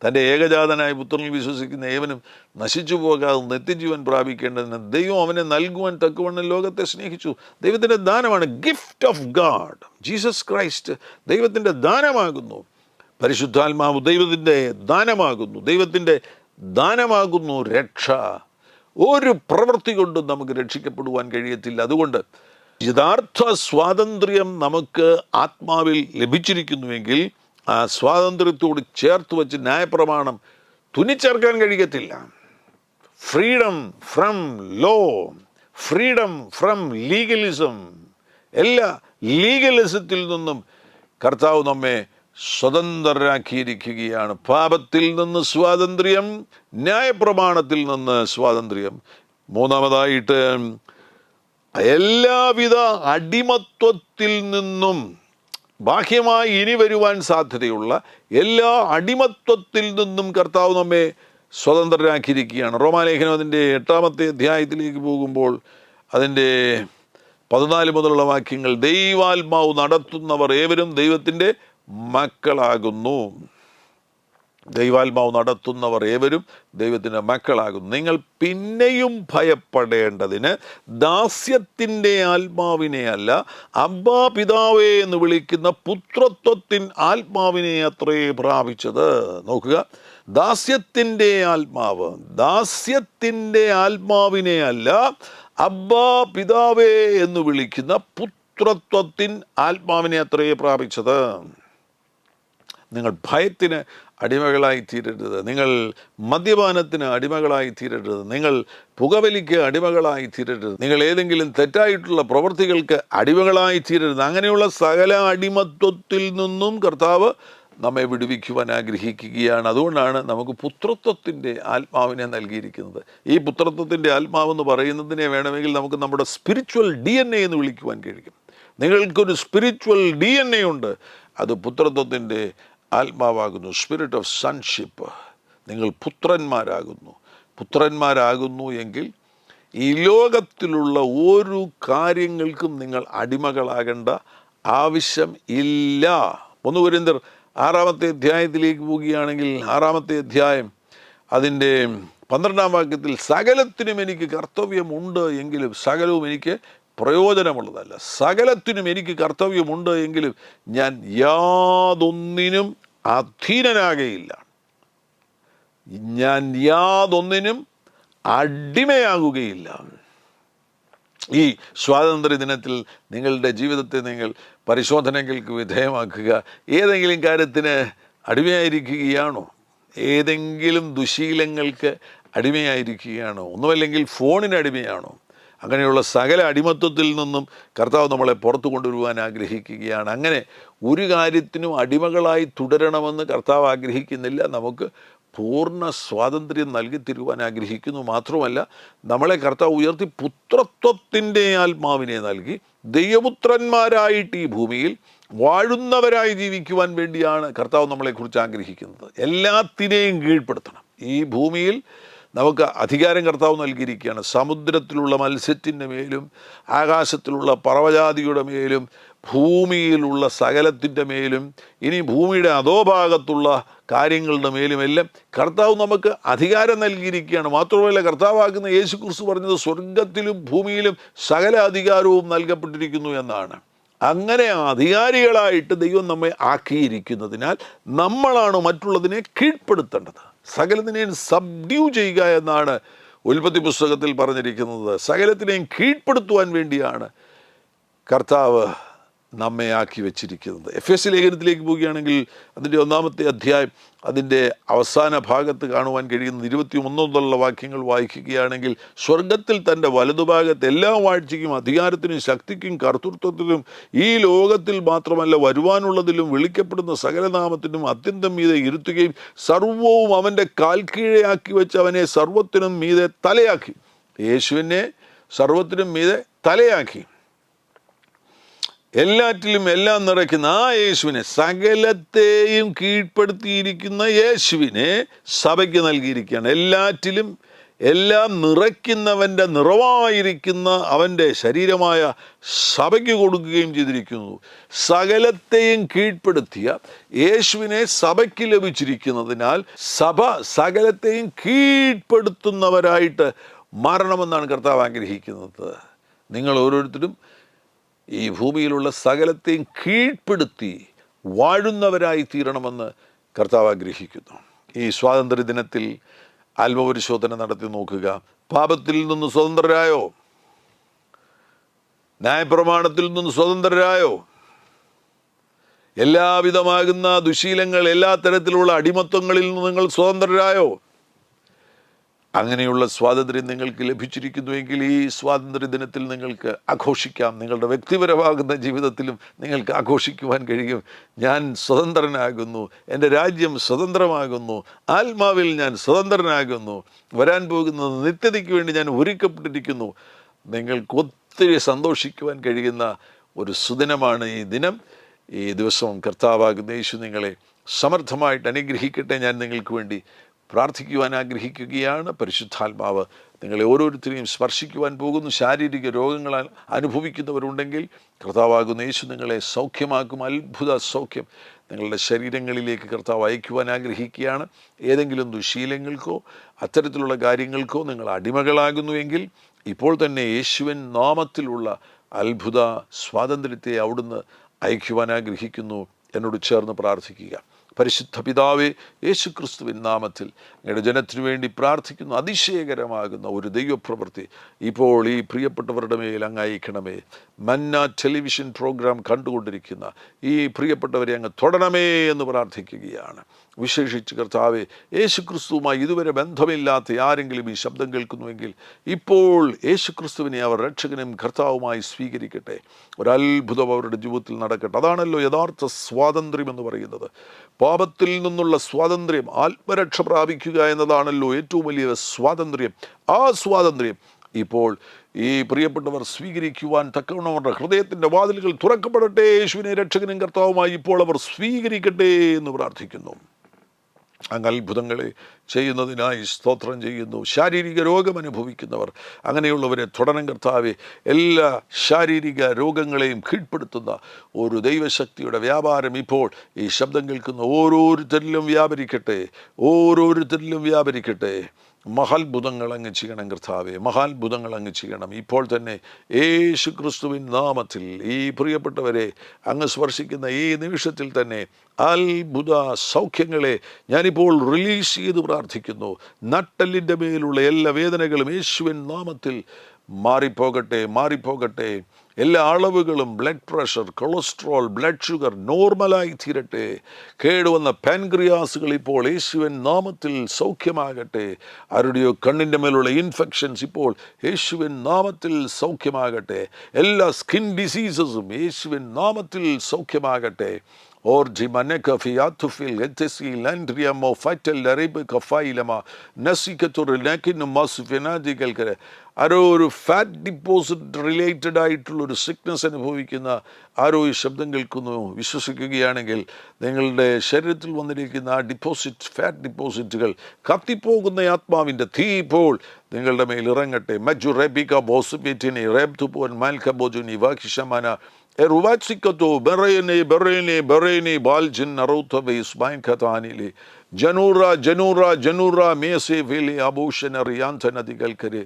തൻ്റെ ഏകജാതനായ പുത്രനിൽ വിശ്വസിക്കുന്ന ഏവനും നശിച്ചു പോകാതെ നിത്യജീവൻ പ്രാപിക്കേണ്ടതിന് ദൈവം അവനെ നൽകുവാൻ തക്കവണ്ണം ലോകത്തെ സ്നേഹിച്ചു. ദൈവത്തിൻ്റെ ദാനമാണ്. Gift of God. Jesus Christ ദൈവത്തിൻ്റെ ദാനമാകുന്നു. പരിശുദ്ധാത്മാവ് ദൈവത്തിൻ്റെ ദാനമാകുന്നു. ദൈവത്തിൻ്റെ ദാനമാകുന്നു രക്ഷ. ഒരു പ്രവൃത്തി കൊണ്ടും നമുക്ക് രക്ഷിക്കപ്പെടുവാൻ കഴിയത്തില്ല. അതുകൊണ്ട് യഥാർത്ഥ സ്വാതന്ത്ര്യം നമുക്ക് ആത്മാവിൽ ലഭിച്ചിരിക്കുന്നുവെങ്കിൽ ആ സ്വാതന്ത്ര്യത്തോട് ചേർത്ത് വച്ച് ന്യായപ്രമാണം തുന്നിച്ചേർക്കാൻ കഴിയത്തില്ല. Freedom from law, freedom from legalism. എല്ലാ ലീഗലിസത്തിൽ നിന്നും കർത്താവ് നമ്മെ സ്വതന്ത്രരാക്കിയിരിക്കുകയാണ്. പാപത്തിൽ നിന്ന് സ്വാതന്ത്ര്യം, ന്യായപ്രമാണത്തിൽ നിന്ന് സ്വാതന്ത്ര്യം. മൂന്നാമതായിട്ട് എല്ലാവിധ അടിമത്വത്തിൽ നിന്നും, ബാഹ്യമായി ഇനി വരുവാൻ സാധ്യതയുള്ള എല്ലാ അടിമത്വത്തിൽ നിന്നും കർത്താവ് നമ്മെ സ്വതന്ത്രരാക്കിയിരിക്കുകയാണ്. റോമാലേഖനം അതിൻ്റെ 8-ാമത്തെ അധ്യായത്തിലേക്ക് പോകുമ്പോൾ അതിൻ്റെ 14 മുതലുള്ള വാക്യങ്ങൾ, ദൈവാത്മാവ് നടത്തുന്നവർ ഏവരും ദൈവത്തിൻ്റെ മക്കളാകുന്നു. ദൈവാത്മാവ് നടത്തുന്നവർ ഏവരും ദൈവത്തിൻ്റെ മക്കളാകുന്നു. നിങ്ങൾ പിന്നെയും ഭയപ്പെടേണ്ടതിന് ദാസ്യത്തിൻ്റെ ആത്മാവിനെ അല്ല, അബ്ബാ പിതാവേ എന്ന് വിളിക്കുന്ന പുത്രത്വത്തിൻ ആത്മാവിനെ അത്രേ പ്രാപിച്ചത്. നോക്കുക, ദാസ്യത്തിൻ്റെ ആത്മാവിനെ അല്ല, അബ്ബാ പിതാവേ എന്ന് വിളിക്കുന്ന പുത്രത്വത്തിൻ ആത്മാവിനെ അത്രേ പ്രാപിച്ചത്. നിങ്ങൾ ഭയത്തിന് അടിമകളായി തീരരുത്, നിങ്ങൾ മദ്യപാനത്തിന് അടിമകളായി തീരരുത്, നിങ്ങൾ പുകവലിക്ക് അടിമകളായി തീരരുത്, നിങ്ങൾ ഏതെങ്കിലും തെറ്റായിട്ടുള്ള പ്രവൃത്തികൾക്ക് അടിമകളായി തീരരുത്. അങ്ങനെയുള്ള സകല അടിമത്വത്തിൽ നിന്നും കർത്താവ് നമ്മെ വിടുവിക്കുവാൻ ആഗ്രഹിക്കുകയാണ്. അതുകൊണ്ടാണ് നമുക്ക് പുത്രത്വത്തിൻ്റെ ആത്മാവിനെ നൽകിയിരിക്കുന്നത്. ഈ പുത്രത്വത്തിൻ്റെ ആത്മാവെന്ന് പറയുന്നതിനെ വേണമെങ്കിൽ നമുക്ക് നമ്മുടെ സ്പിരിച്വൽ DNA എന്ന് വിളിക്കുവാൻ കഴിയും. നിങ്ങൾക്കൊരു സ്പിരിച്വൽ DNA ഉണ്ട്, അത് പുത്രത്വത്തിൻ്റെ ആത്മാവാകുന്നു, സ്പിരിറ്റ് ഓഫ് സൺഷിപ്പ്. നിങ്ങൾ പുത്രന്മാരാകുന്നു എങ്കിൽ ഈ ലോകത്തിലുള്ള ഒരു കാര്യങ്ങൾക്കും നിങ്ങൾ അടിമകളാകേണ്ട ആവശ്യം ഇല്ല. 1 കൊരിന്ത്യർ 6-ാമത്തെ അധ്യായത്തിലേക്ക് പോവുകയാണെങ്കിൽ 6-ാമത്തെ അധ്യായം അതിൻ്റെ 12-ാം വാക്യത്തിൽ, സകലത്തിനും എനിക്ക് കർത്തവ്യമുണ്ട് എങ്കിലും സകലവും എനിക്ക് പ്രയോജനമുള്ളതല്ല. സകലത്തിനും എനിക്ക് കർത്തവ്യമുണ്ട് എങ്കിലും ഞാൻ യാതൊന്നിനും അധീനനാകയില്ല, ഞാൻ യാതൊന്നിനും അടിമയാകുകയില്ല. ഈ സ്വാതന്ത്ര്യ ദിനത്തിൽ നിങ്ങളുടെ ജീവിതത്തെ നിങ്ങൾ പരിശോധനകൾക്ക് വിധേയമാക്കുക. ഏതെങ്കിലും കാര്യത്തിന് അടിമയായിരിക്കുകയാണോ? ഏതെങ്കിലും ദുശീലങ്ങൾക്ക് അടിമയായിരിക്കുകയാണോ? ഒന്നുമല്ലെങ്കിൽ ഫോണിന് അടിമയാണോ? അങ്ങനെയുള്ള സകല അടിമത്വത്തിൽ നിന്നും കർത്താവ് നമ്മളെ പുറത്തു കൊണ്ടുവരുവാൻ ആഗ്രഹിക്കുകയാണ്. അങ്ങനെ ഒരു കാര്യത്തിനും അടിമകളായി തുടരണമെന്ന് കർത്താവ് ആഗ്രഹിക്കുന്നില്ല. നമുക്ക് പൂർണ്ണ സ്വാതന്ത്ര്യം നൽകി തരുവാൻ ആഗ്രഹിക്കുന്നു. മാത്രമല്ല, നമ്മളെ കർത്താവ് ഉയർത്തി പുത്രത്വത്തിൻ്റെ ആത്മാവിനെ നൽകി ദൈവപുത്രന്മാരായിട്ട് ഈ ഭൂമിയിൽ വാഴുന്നവരായി ജീവിക്കുവാൻ വേണ്ടിയാണ് കർത്താവ് നമ്മളെക്കുറിച്ച് ആഗ്രഹിക്കുന്നത്. എല്ലാത്തിനെയും കീഴ്പ്പെടുത്തണം. ഈ ഭൂമിയിൽ നമുക്ക് അധികാരം കർത്താവ് നൽകിയിരിക്കുകയാണ്. സമുദ്രത്തിലുള്ള മത്സ്യത്തിൻ്റെ മേലും ആകാശത്തിലുള്ള പറവജാതിയുടെ മേലും ഭൂമിയിലുള്ള സകലത്തിൻ്റെ മേലും ഇനി ഭൂമിയുടെ അധോഭാഗത്തുള്ള കാര്യങ്ങളുടെ മേലുമെല്ലാം കർത്താവ് നമുക്ക് അധികാരം നൽകിയിരിക്കുകയാണ്. മാത്രമല്ല, കർത്താവാകുന്ന യേശു ക്രിസ്തു പറഞ്ഞത് സ്വർഗത്തിലും ഭൂമിയിലും സകല അധികാരവും നൽകപ്പെട്ടിരിക്കുന്നു എന്നാണ്. അങ്ങനെ അധികാരികളായിട്ട് ദൈവം നമ്മെ ആക്കിയിരിക്കുന്നതിനാൽ നമ്മളാണ് മറ്റുള്ളതിനെ കീഴ്പ്പെടുത്തേണ്ടത്. സകലത്തിനെയും സബ്ഡ്യൂ ചെയ്യുക എന്നാണ് ഉൽപ്പത്തി പുസ്തകത്തിൽ പറഞ്ഞിരിക്കുന്നത്. സകലത്തിനെയും കീഴ്പ്പെടുത്തുവാൻ വേണ്ടിയാണ് കർത്താവ് നമ്മെ ആക്കി വെച്ചിരിക്കുന്നത്. എഫേസ്യ ലേഖനത്തിലേക്ക് പോവുകയാണെങ്കിൽ അതിൻ്റെ 1-ാമത്തെ അധ്യായം അതിൻ്റെ അവസാന ഭാഗത്ത് കാണുവാൻ കഴിയുന്ന 21 മുതലുള്ള വാക്യങ്ങൾ വായിക്കുകയാണെങ്കിൽ, സ്വർഗത്തിൽ തൻ്റെ വലതുഭാഗത്ത് എല്ലാ വാഴ്ചയ്ക്കും അധികാരത്തിനും ശക്തിക്കും കർത്തൃത്വത്തിനും ഈ ലോകത്തിൽ മാത്രമല്ല വരുവാനുള്ളതിലും വിളിക്കപ്പെടുന്ന സകലനാമത്തിനും അത്യന്തം മീതെ ഇരുത്തുകയും സർവവും അവൻ്റെ കാൽക്കീഴെയാക്കി വെച്ച് അവനെ സർവത്തിനും മീതെ തലയാക്കി. യേശുവിനെ സർവത്തിനും മീതെ തലയാക്കി. എല്ലാറ്റിലും എല്ലാം നിറയ്ക്കുന്ന ആ യേശുവിനെ, സകലത്തെയും കീഴ്പ്പെടുത്തിയിരിക്കുന്ന യേശുവിനെ സഭയ്ക്ക് നൽകിയിരിക്കുകയാണ്. എല്ലാറ്റിലും എല്ലാം നിറയ്ക്കുന്നവൻ്റെ നിറവായിരിക്കുന്ന അവൻ്റെ ശരീരമായ സഭയ്ക്ക് കൊടുക്കുകയും ചെയ്തിരിക്കുന്നു. സകലത്തെയും കീഴ്പ്പെടുത്തിയ യേശുവിനെ സഭയ്ക്ക് ലഭിച്ചിരിക്കുന്നതിനാൽ സഭ സകലത്തെയും കീഴ്പ്പെടുത്തുന്നവരായിട്ട് മാറണമെന്നാണ് കർത്താവ് ആഗ്രഹിക്കുന്നത്. നിങ്ങൾ ഓരോരുത്തരും ഈ ഭൂമിയിലുള്ള സകലത്തെയും കീഴ്പ്പെടുത്തി വാഴുന്നവരായി തീരണമെന്ന് കർത്താവ് ആഗ്രഹിക്കുന്നു. ഈ സ്വാതന്ത്ര്യ ദിനത്തിൽ ആത്മപരിശോധന നടത്തി നോക്കുക. പാപത്തിൽ നിന്ന് സ്വതന്ത്രരായോ? ന്യായപ്രമാണത്തിൽ നിന്ന് സ്വതന്ത്രരായോ? എല്ലാവിധമാകുന്ന ദുശീലങ്ങൾ, എല്ലാ തരത്തിലുള്ള അടിമത്വങ്ങളിൽ നിന്ന് നിങ്ങൾ സ്വതന്ത്രരായോ? അങ്ങനെയുള്ള സ്വാതന്ത്ര്യം നിങ്ങൾക്ക് ലഭിച്ചിരിക്കുന്നുവെങ്കിൽ ഈ സ്വാതന്ത്ര്യ ദിനത്തിൽ നിങ്ങൾക്ക് ആഘോഷിക്കാം. നിങ്ങളുടെ വ്യക്തിപരമാകുന്ന ജീവിതത്തിലും നിങ്ങൾക്ക് ആഘോഷിക്കുവാൻ കഴിയും. ഞാൻ സ്വതന്ത്രനാകുന്നു, എൻ്റെ രാജ്യം സ്വതന്ത്രമാകുന്നു, ആത്മാവിൽ ഞാൻ സ്വതന്ത്രനാകുന്നു, വരാൻ പോകുന്ന നിത്യതയ്ക്ക് വേണ്ടി ഞാൻ ഒരുക്കപ്പെട്ടിരിക്കുന്നു. നിങ്ങൾക്ക് ഒത്തിരി സന്തോഷിക്കുവാൻ കഴിയുന്ന ഒരു സുദിനമാണ് ഈ ദിനം. ഈ ദിവസം കർത്താവാകുന്ന യേശു നിങ്ങളെ സമർത്ഥമായിട്ട് അനുഗ്രഹിക്കട്ടെ. ഞാൻ നിങ്ങൾക്ക് വേണ്ടി പ്രാർത്ഥിക്കുവാൻ ആഗ്രഹിക്കുകയാണ്. പരിശുദ്ധാത്മാവ് നിങ്ങളെ ഓരോരുത്തരെയും സ്പർശിക്കുവാൻ പോകുന്നു. ശാരീരിക രോഗങ്ങൾ അനുഭവിക്കുന്നവരുണ്ടെങ്കിൽ കർത്താവാകുന്ന യേശു നിങ്ങളെ സൗഖ്യമാക്കും. അത്ഭുത സൗഖ്യം നിങ്ങളുടെ ശരീരങ്ങളിലേക്ക് കർത്താവ് അയക്കുവാൻ ആഗ്രഹിക്കുകയാണ്. ഏതെങ്കിലും ദുശീലങ്ങൾക്കോ അത്തരത്തിലുള്ള കാര്യങ്ങൾക്കോ നിങ്ങൾ അടിമകളാകുന്നുവെങ്കിൽ ഇപ്പോൾ തന്നെ യേശുവിൻ നാമത്തിലുള്ള അത്ഭുത സ്വാതന്ത്ര്യത്തെ അവിടുന്ന് അയക്കുവാൻ ആഗ്രഹിക്കുന്നു. എന്നോട് ചേർന്ന് പ്രാർത്ഥിക്കുക. പരിശുദ്ധ പിതാവേ, യേശു ക്രിസ്തുവിൻ നാമത്തിൽ അങ്ങയുടെ ജനത്തിനു വേണ്ടി പ്രാർത്ഥിക്കുന്നു. അതിശയകരമാകുന്ന ഒരു ദൈവപ്രവൃത്തി ഇപ്പോൾ ഈ പ്രിയപ്പെട്ടവരുടെ മേൽ അങ്ങ് അയക്കണമേ. മന്ന ടെലിവിഷൻ പ്രോഗ്രാം കണ്ടുകൊണ്ടിരിക്കുന്ന ഈ പ്രിയപ്പെട്ടവരെ അങ്ങ് തൊടണമേ എന്ന് പ്രാർത്ഥിക്കുകയാണ്. വിശേഷിച്ച് കർത്താവേ, യേശു ക്രിസ്തുവുമായി ഇതുവരെ ബന്ധമില്ലാത്ത ആരെങ്കിലും ഈ ശബ്ദം കേൾക്കുന്നുവെങ്കിൽ ഇപ്പോൾ യേശു ക്രിസ്തുവിനെ അവർ രക്ഷകനും കർത്താവുമായി സ്വീകരിക്കട്ടെ. ഒരത്ഭുതം അവരുടെ ജീവിതത്തിൽ നടക്കട്ടെ. അതാണല്ലോ യഥാർത്ഥ സ്വാതന്ത്ര്യം എന്ന് പറയുന്നത്. പാപത്തിൽ നിന്നുള്ള സ്വാതന്ത്ര്യം, ആത്മരക്ഷ പ്രാപിക്കുക എന്നതാണല്ലോ ഏറ്റവും വലിയ സ്വാതന്ത്ര്യം. ആ സ്വാതന്ത്ര്യം ഇപ്പോൾ ഈ പ്രിയപ്പെട്ടവർ സ്വീകരിക്കുവാൻ തക്കവണ്ണം അവരുടെ ഹൃദയത്തിൻ്റെ വാതിലുകൾ തുറക്കപ്പെടട്ടെ. യേശുവിനെ രക്ഷകനും കർത്താവുമായി ഇപ്പോൾ അവർ സ്വീകരിക്കട്ടെ എന്ന് പ്രാർത്ഥിക്കുന്നു. അങ്ങ് അത്ഭുതങ്ങളെ ചെയ്യുന്നതിനായി സ്തോത്രം ചെയ്യുന്നു. ശാരീരിക രോഗം അനുഭവിക്കുന്നവർ, അങ്ങനെയുള്ളവരെ തുടരണം കർത്താവെ. എല്ലാ ശാരീരിക രോഗങ്ങളെയും കീഴ്പ്പെടുത്തുന്ന ഒരു ദൈവശക്തിയുടെ വ്യാപാരം ഇപ്പോൾ ഈ ശബ്ദം കേൾക്കുന്ന ഓരോരുത്തരിലും വ്യാപരിക്കട്ടെ. ഓരോരുത്തരിലും വ്യാപരിക്കട്ടെ. മഹാത്ഭുതങ്ങൾ അങ്ങ് ചെയ്യണം കർത്താവെ, മഹാത്ഭുതങ്ങൾ അങ്ങ് ചെയ്യണം. ഇപ്പോൾ തന്നെ യേശു ക്രിസ്തുവിൻ നാമത്തിൽ ഈ പ്രിയപ്പെട്ടവരെ അങ്ങ് സ്പർശിക്കുന്ന ഈ നിമിഷത്തിൽ തന്നെ അത്ഭുത സൗഖ്യങ്ങളെ ഞാനിപ്പോൾ റിലീസ് ചെയ്ത് പ്രാർത്ഥിക്കുന്നു. നട്ടെല്ലിൻ്റെ മേലുള്ള എല്ലാ വേദനകളും യേശുവിൻ നാമത്തിൽ മാറിപ്പോകട്ടെ, മാറിപ്പോകട്ടെ. എല്ലാ അളവുകളും, blood pressure, cholesterol, blood sugar നോർമലായി തീരട്ടെ. കേടുവന്ന പാൻക്രിയാസുകൾ ഇപ്പോൾ യേശുവിൻ നാമത്തിൽ സൗഖ്യമാകട്ടെ. ആരുടെയോ കണ്ണിൻ്റെ മേലുള്ള ഇൻഫെക്ഷൻസ് ഇപ്പോൾ യേശുവിൻ നാമത്തിൽ സൗഖ്യമാകട്ടെ. എല്ലാ സ്കിൻ ഡിസീസസും യേശുവിൻ നാമത്തിൽ സൗഖ്യമാകട്ടെ. ആരോ ഒരു ഫാറ്റ് ഡിപ്പോസിറ്റ് റിലേറ്റഡ് ആയിട്ടുള്ളൊരു സിക്നസ് അനുഭവിക്കുന്ന ആരോ ഈ ശബ്ദം കേൾക്കുന്നു. വിശ്വസിക്കുകയാണെങ്കിൽ നിങ്ങളുടെ ശരീരത്തിൽ വന്നിരിക്കുന്ന ആ ഡിപ്പോസിറ്റ്, ഫാറ്റ് ഡിപ്പോസിറ്റുകൾ കത്തിപ്പോകുന്ന ആത്മാവിൻ്റെ തീ ഇപ്പോൾ നിങ്ങളുടെ മേൽ ഇറങ്ങട്ടെ. മജു റെബിക ബോസുപേറ്റിനെ റേബ്തുപോൻ മാൽക്കബോജുനി വാക്കിഷമാന എറുവാച്ചിക്കത്തോ ബെറേനെ ബെറേനെ ബെറേനെ ബാൽജിൻ അറൗത്തവേ സ്മൈൻ ഖതാനിലെ ജനൂറ ജനൂറ ജനൂറ മേസെ വേലി ആഭൂഷണറിയാന്തൻ നദികൾക്കരെ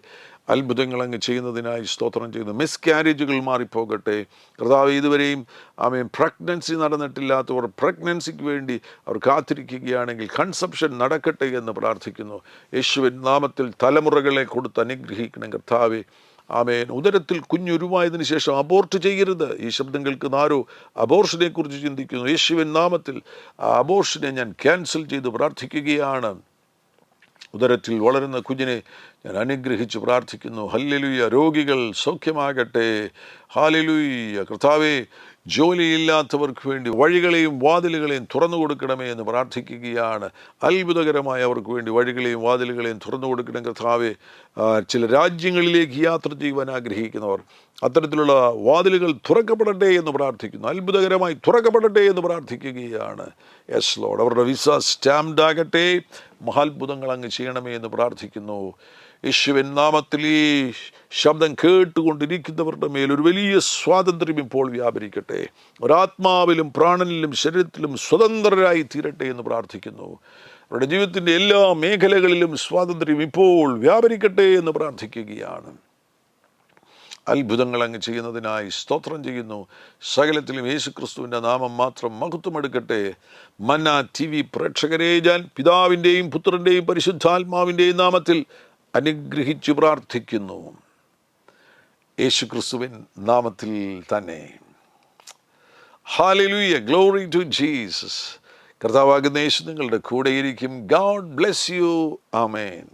അത്ഭുതങ്ങൾ അങ്ങ് ചെയ്യുന്നതിനായി സ്തോത്രം ചെയ്യുന്നു. മിസ്കാരേജുകൾ മാറിപ്പോകട്ടെ കർത്താവ്. ഇതുവരെയും പ്രഗ്നൻസി നടന്നിട്ടില്ലാത്തവർ പ്രഗ്നൻസിക്ക് വേണ്ടി അവർ കാത്തിരിക്കുകയാണെങ്കിൽ കൺസെപ്ഷൻ നടക്കട്ടെ എന്ന് പ്രാർത്ഥിക്കുന്നു. യേശുവിൻ നാമത്തിൽ തലമുറകളെ കൊടുത്ത് അനുഗ്രഹിക്കണം കർത്താവെ. ആമേൻ. ഉദരത്തിൽ കുഞ്ഞുരുവായതിനു ശേഷം അബോർട്ട് ചെയ്യരുത്. ഈ ശബ്ദം കേൾക്കുന്ന ആരോ അബോർഷനെ കുറിച്ച് ചിന്തിക്കുന്നു. യേശുവിൻ നാമത്തിൽ ആ അബോർഷനെ ഞാൻ ക്യാൻസൽ ചെയ്ത് പ്രാർത്ഥിക്കുകയാണ്. ഉദരത്തിൽ വളരുന്ന കുഞ്ഞിനെ ഞാൻ അനുഗ്രഹിച്ച് പ്രാർത്ഥിക്കുന്നു. ഹല്ലേലൂയ. രോഗികൾ സൗഖ്യമാകട്ടെ. ഹല്ലേലൂയ. കർത്താവേ, ജോലിയില്ലാത്തവർക്ക് വേണ്ടി വഴികളെയും വാതിലുകളെയും തുറന്നു കൊടുക്കണമേ എന്ന് പ്രാർത്ഥിക്കുകയാണ്. അത്ഭുതകരമായി അവർക്ക് വേണ്ടി വഴികളെയും വാതിലുകളെയും തുറന്നു കൊടുക്കണം കർത്താവേ. ചില രാജ്യങ്ങളിലേക്ക് യാത്ര ചെയ്യുവാൻ ആഗ്രഹിക്കുന്നവർ, അത്തരത്തിലുള്ള വാതിലുകൾ തുറക്കപ്പെടട്ടെ എന്ന് പ്രാർത്ഥിക്കുന്നു. അത്ഭുതകരമായി തുറക്കപ്പെടട്ടെ എന്ന് പ്രാർത്ഥിക്കുകയാണ്. Yes Lord. അവരുടെ വിസ സ്റ്റാമ്പ്ഡ് ആകട്ടെ. മഹാത്ഭുതങ്ങൾ അങ്ങ് ചെയ്യണമേ എന്ന് പ്രാർത്ഥിക്കുന്നു. യേശുവിൻ നാമത്തിൽ ഈ ശബ്ദം കേട്ടുകൊണ്ടിരിക്കുന്നവരുടെ മേൽ ഒരു വലിയ സ്വാതന്ത്ര്യം ഇപ്പോൾ വ്യാപരിക്കട്ടെ. ഒരാത്മാവിലും പ്രാണനിലും ശരീരത്തിലും സ്വതന്ത്രരായി തീരട്ടെ എന്ന് പ്രാർത്ഥിക്കുന്നു. അവരുടെ ജീവിതത്തിൻ്റെ എല്ലാ മേഖലകളിലും സ്വാതന്ത്ര്യം ഇപ്പോൾ വ്യാപരിക്കട്ടെ എന്ന് പ്രാർത്ഥിക്കുകയാണ്. അത്ഭുതങ്ങൾ അങ്ങ് ചെയ്യുന്നതിനായി സ്തോത്രം ചെയ്യുന്നു. സകലത്തിലും യേശുക്രിസ്തുവിൻ്റെ നാമം മാത്രം മഹത്വമെടുക്കട്ടെ. മന്ന TV പ്രേക്ഷകരെ ഞാൻ പിതാവിൻ്റെയും പുത്രൻ്റെയും പരിശുദ്ധാത്മാവിൻ്റെയും നാമത്തിൽ അനുഗ്രഹിച്ചു പ്രാർത്ഥിക്കുന്നു. യേശുക്രിസ്തുവിൻ നാമത്തിൽ തന്നെ. ഹല്ലേലൂയ. Glory to Jesus. കർത്താവാകുന്ന യേശു നിങ്ങളുടെ കൂടെയിരിക്കും. God bless you. ആമേൻ.